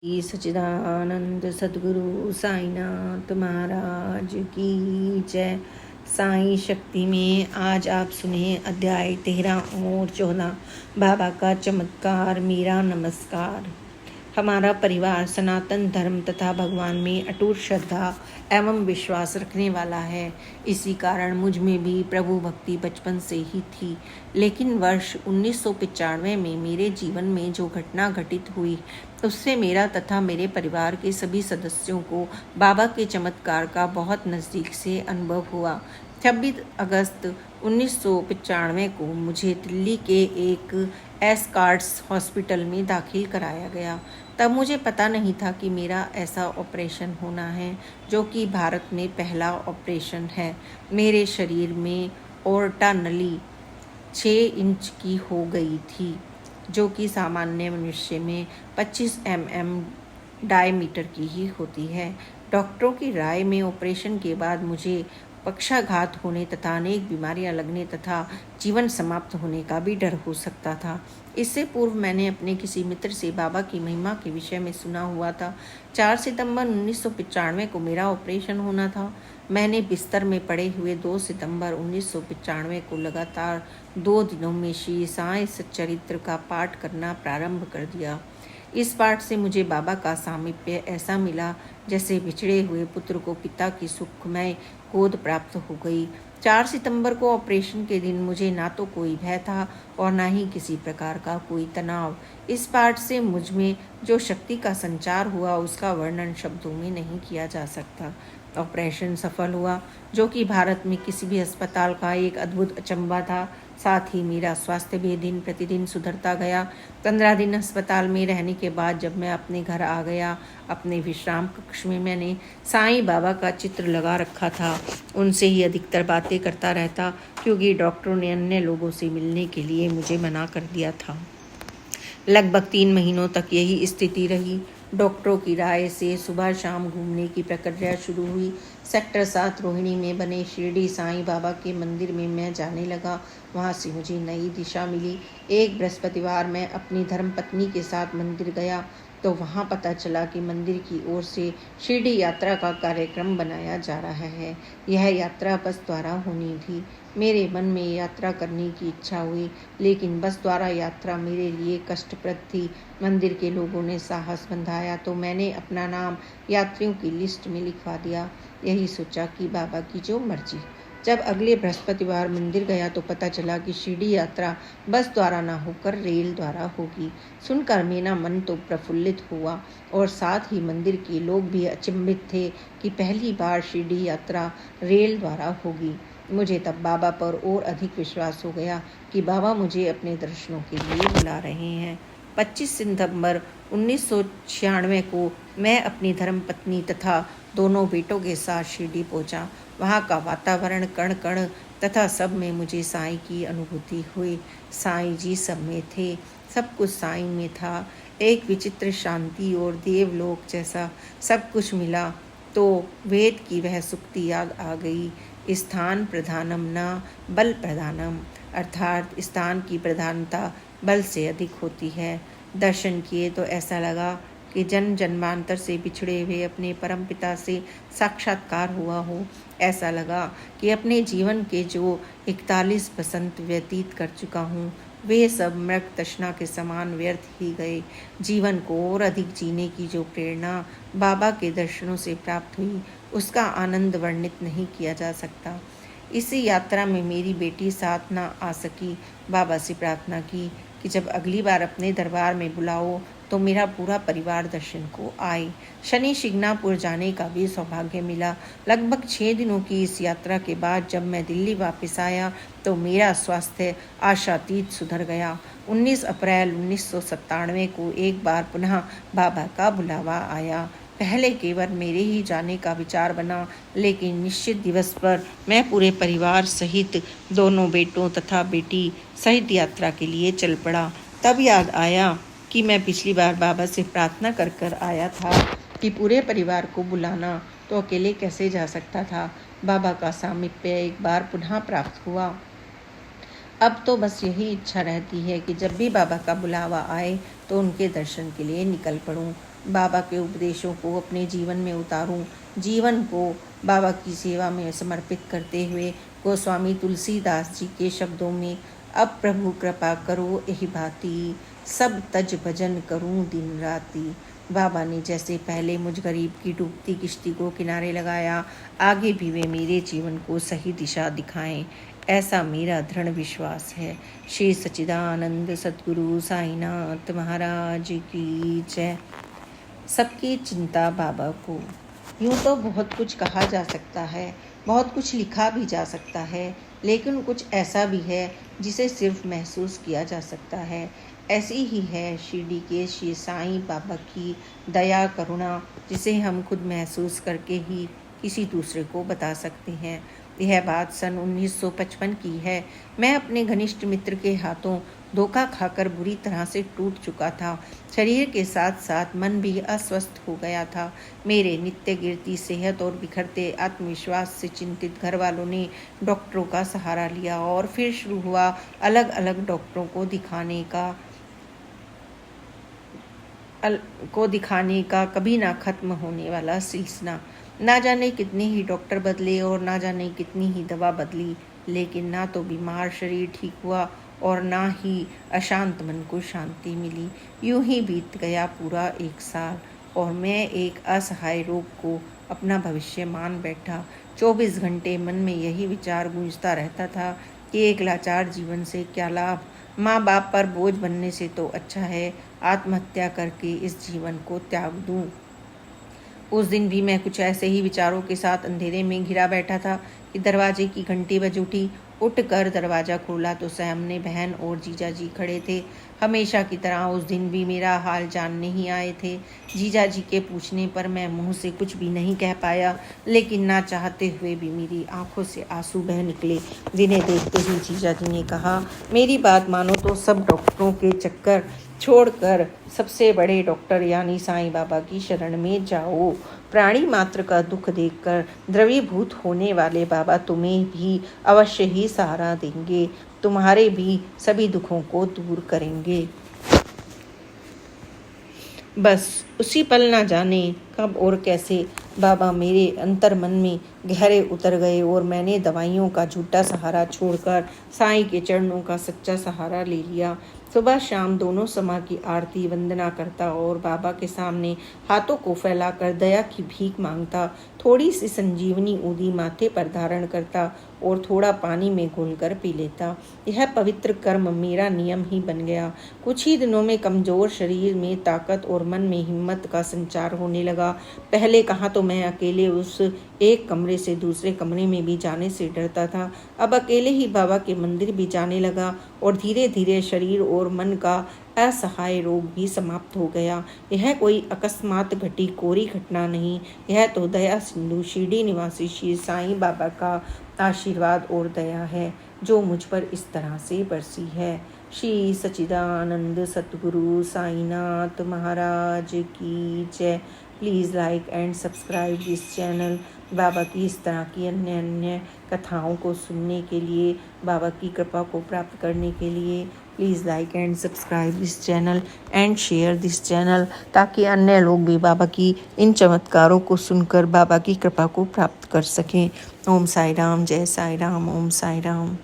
श्री सच्चिदानंद सद्गुरु साईनाथ महाराज की जय। साई शक्ति में आज आप सुने अध्याय 13 और 14 बाबा का चमत्कार। मेरा नमस्कार। हमारा परिवार सनातन धर्म तथा भगवान में अटूट श्रद्धा एवं विश्वास रखने वाला है। इसी कारण मुझ में भी प्रभु भक्ति बचपन से ही थी। लेकिन वर्ष 1995 में मेरे जीवन में जो घटना घटित हुई उससे मेरा तथा मेरे परिवार के सभी सदस्यों को बाबा के चमत्कार का बहुत नज़दीक से अनुभव हुआ। 26 अगस्त 1995 को मुझे दिल्ली के एक एस्कार्ट्स हॉस्पिटल में दाखिल कराया गया। तब मुझे पता नहीं था कि मेरा ऐसा ऑपरेशन होना है जो कि भारत में पहला ऑपरेशन है। मेरे शरीर में ओर्टा नली 6 इंच की हो गई थी, जो कि सामान्य मनुष्य में 25 mm डायमीटर की ही होती है। डॉक्टरों की राय में ऑपरेशन के बाद मुझे पक्षाघात होने तथा अनेक बीमारियां लगने तथा जीवन समाप्त होने का भी डर हो सकता था। इससे पूर्व मैंने अपने किसी मित्र से बाबा की महिमा के विषय में सुना हुआ था। 4 सितंबर 1995 को मेरा ऑपरेशन होना था। मैंने बिस्तर में पड़े हुए 2 सितंबर 1995 को लगातार 2 दिनों में श्री साई सच्चरित्र का पाठ करना प्रारंभ कर दिया। इस पाठ से मुझे बाबा का सामीप्य ऐसा मिला जैसे बिछड़े हुए पुत्र को पिता की सुखमय गोद प्राप्त हो गई। 4 सितंबर को ऑपरेशन के दिन मुझे ना तो कोई भय था और ना ही किसी प्रकार का कोई तनाव। इस पाठ से मुझ में जो शक्ति का संचार हुआ उसका वर्णन शब्दों में नहीं किया जा सकता। ऑपरेशन सफल हुआ, जो कि भारत में किसी भी अस्पताल का एक अद्भुत अचंभा था। साथ ही मेरा स्वास्थ्य भी दिन प्रतिदिन सुधरता गया। 15 दिन अस्पताल में रहने के बाद जब मैं अपने घर आ गया, अपने विश्राम कक्ष में मैंने साईं बाबा का चित्र लगा रखा था। उनसे ही अधिकतर बातें करता रहता, क्योंकि डॉक्टरों ने अन्य लोगों से मिलने के लिए मुझे मना कर दिया था। लगभग 3 महीनों तक यही स्थिति रही। डॉक्टरों की राय से सुबह शाम घूमने की प्रक्रिया शुरू हुई। सेक्टर 7 रोहिणी में बने शिरडी साईं बाबा के मंदिर में मैं जाने लगा। वहाँ से मुझे नई दिशा मिली। एक बृहस्पतिवार मैं अपनी धर्मपत्नी के साथ मंदिर गया तो वहाँ पता चला कि मंदिर की ओर से शिरडी यात्रा का कार्यक्रम बनाया जा रहा है। यह यात्रा बस द्वारा होनी थी। मेरे मन में यात्रा करने की इच्छा हुई, लेकिन बस द्वारा यात्रा मेरे लिए कष्टप्रद थी। मंदिर के लोगों ने साहस बंधाया तो मैंने अपना नाम यात्रियों की लिस्ट में लिखवा दिया। यही सोचा कि बाबा की जो मर्जी। जब अगले बृहस्पतिवार मंदिर गया तो पता चला कि शिरडी यात्रा बस द्वारा ना होकर रेल द्वारा होगी। सुनकर मेरा मन तो प्रफुल्लित हुआ और साथ ही मंदिर के लोग भी अचंभित थे कि पहली बार शिरडी यात्रा रेल द्वारा होगी। मुझे तब बाबा पर और अधिक विश्वास हो गया कि बाबा मुझे अपने दर्शनों के लिए बुला रहे हैं। 25 सितंबर 1996 को मैं अपनी धर्मपत्नी तथा दोनों बेटों के साथ शिरडी पहुंचा। वहाँ का वातावरण कण कण तथा सब में मुझे साईं की अनुभूति हुई। साईं जी सब में थे, सब कुछ साईं में था। एक विचित्र शांति और देवलोक जैसा सब कुछ मिला तो वेद की वह सुक्ति याद आ गई, स्थान प्रधानम न बल प्रधानम, अर्थात स्थान की प्रधानता बल से अधिक होती है। दर्शन किए तो ऐसा लगा कि जन्म जन्मांतर से बिछड़े हुए अपने परम पिता से साक्षात्कार हुआ हो। ऐसा लगा कि अपने जीवन के जो 41 बसंत व्यतीत कर चुका हूँ वे सब मृग तृष्णा के समान व्यर्थ ही गए। जीवन को और अधिक जीने की जो प्रेरणा बाबा के दर्शनों से प्राप्त हुई उसका आनंद वर्णित नहीं किया जा सकता। इसी यात्रा में मेरी बेटी साथ ना आ सकी। बाबा से प्रार्थना की कि जब अगली बार अपने दरबार में बुलाओ तो मेरा पूरा परिवार दर्शन को आए। शनि शिंगणापुर जाने का भी सौभाग्य मिला। लगभग 6 दिनों की इस यात्रा के बाद जब मैं दिल्ली वापस आया तो मेरा स्वास्थ्य आशातीत सुधर गया। 19 अप्रैल 1997 को एक बार पुनः बाबा का बुलावा आया। पहले केवल मेरे ही जाने का विचार बना, लेकिन निश्चित दिवस पर मैं पूरे परिवार सहित दोनों बेटों तथा बेटी सहित यात्रा के लिए चल पड़ा। तब याद आया कि मैं पिछली बार बाबा से प्रार्थना कर कर आया था कि पूरे परिवार को बुलाना, तो अकेले कैसे जा सकता था। बाबा का सामीप्य एक बार पुनः प्राप्त हुआ। अब तो बस यही इच्छा रहती है कि जब भी बाबा का बुलावा आए तो उनके दर्शन के लिए निकल पड़ूं। बाबा के उपदेशों को अपने जीवन में उतारूं। जीवन को बाबा की सेवा में समर्पित करते हुए गोस्वामी तुलसीदास जी के शब्दों में, अब प्रभु कृपा करो यही भांति, सब तज भजन करूं दिन राति। बाबा ने जैसे पहले मुझ गरीब की डूबती किश्ती को किनारे लगाया, आगे भी वे मेरे जीवन को सही दिशा दिखाएं, ऐसा मेरा दृढ़ विश्वास है। श्री सच्चिदानंद सद्गुरु साईनाथ महाराज की जय। सबकी चिंता बाबा को। यूँ तो बहुत कुछ कहा जा सकता है, बहुत कुछ लिखा भी जा सकता है, लेकिन कुछ ऐसा भी है जिसे सिर्फ महसूस किया जा सकता है। ऐसी ही है शिरडी के श्री साईं बाबा की दया करुणा, जिसे हम खुद महसूस करके ही किसी दूसरे को बता सकते हैं। यह बात सन 1955 की है। मैं अपने घनिष्ठ मित्र के हाथों धोखा खाकर बुरी तरह से टूट चुका था। शरीर के साथ साथ मन भी अस्वस्थ हो गया था। मेरे नित्य गिरती सेहत और बिखरते आत्मविश्वास से चिंतित घर वालों ने डॉक्टरों का सहारा लिया और फिर शुरू हुआ अलग अलग डॉक्टरों को दिखाने का कभी ना खत्म होने वाला सिलसिला। ना जाने कितने ही डॉक्टर बदले और ना जाने कितनी ही दवा बदली, लेकिन ना तो बीमार शरीर ठीक हुआ और ना ही अशांत मन को शांति मिली। यूं ही बीत गया पूरा 1 साल और मैं एक असहाय रोग को अपना भविष्य मान बैठा। 24 घंटे मन में यही विचार गूंजता रहता था कि एक लाचार जीवन से क्या लाभ, माँ बाप पर बोझ बनने से तो अच्छा है आत्महत्या करके इस जीवन को त्याग दूं। उस दिन भी मैं कुछ ऐसे ही विचारों के साथ अंधेरे में घिरा बैठा था कि दरवाजे की घंटी बज उठी। उठकर दरवाज़ा खोला तो सामने बहन और जीजा जी खड़े थे। हमेशा की तरह उस दिन भी मेरा हाल जानने ही आए थे। जीजा जी के पूछने पर मैं मुंह से कुछ भी नहीं कह पाया, लेकिन ना चाहते हुए भी मेरी आंखों से आंसू बह निकले। जिन्हें देखते ही जीजा जी ने कहा, मेरी बात मानो तो सब डॉक्टरों के चक्कर छोड़कर सबसे बड़े डॉक्टर यानी साईं बाबा की शरण में जाओ। प्राणी मात्र का दुख देखकर द्रवीभूत होने वाले बाबा तुम्हें भी अवश्य ही सहारा देंगे, तुम्हारे भी सभी दुखों को दूर करेंगे। बस उसी पल ना जाने कब और कैसे बाबा मेरे अंतर मन में गहरे उतर गए और मैंने दवाइयों का झूठा सहारा छोड़कर साईं के चरणों का सच्चा सहारा ले लिया। सुबह शाम दोनों समय की आरती वंदना करता और बाबा के सामने हाथों को फैलाकर दया की भीख मांगता। थोड़ी सी संजीवनी ऊदी माथे पर धारण करता और थोड़ा पानी में घोलकर पी लेता। यह पवित्र कर्म मेरा नियम ही बन गया। कुछ ही दिनों में कमजोर शरीर में ताकत और मन में हिम्मत का संचार होने लगा। पहले कहाँ तो मैं अकेले उस एक कमरे से दूसरे कमरे में भी जाने से डरता था, अब अकेले ही बाबा के मंदिर भी जाने लगा और धीरे धीरे शरीर और मन का असहाय रोग भी समाप्त हो गया। यह कोई अकस्मात घटी कोरी घटना नहीं, यह तो दया सिंधु शिरडी निवासी श्री साईं बाबा का आशीर्वाद और दया है जो मुझ पर इस तरह से बरसी है। श्री सच्चिदानंद सद्गुरु साईनाथ महाराज की जय। Please like and subscribe this channel. Baba की इस तरह की अन्य कथाओं को सुनने के लिए, बाबा की कृपा को प्राप्त करने के लिए please like and subscribe this channel and share this channel, ताकि अन्य लोग भी बाबा की इन चमत्कारों को सुनकर बाबा की कृपा को प्राप्त कर सकें। ओम साई राम, जय साई राम, ओम साई राम।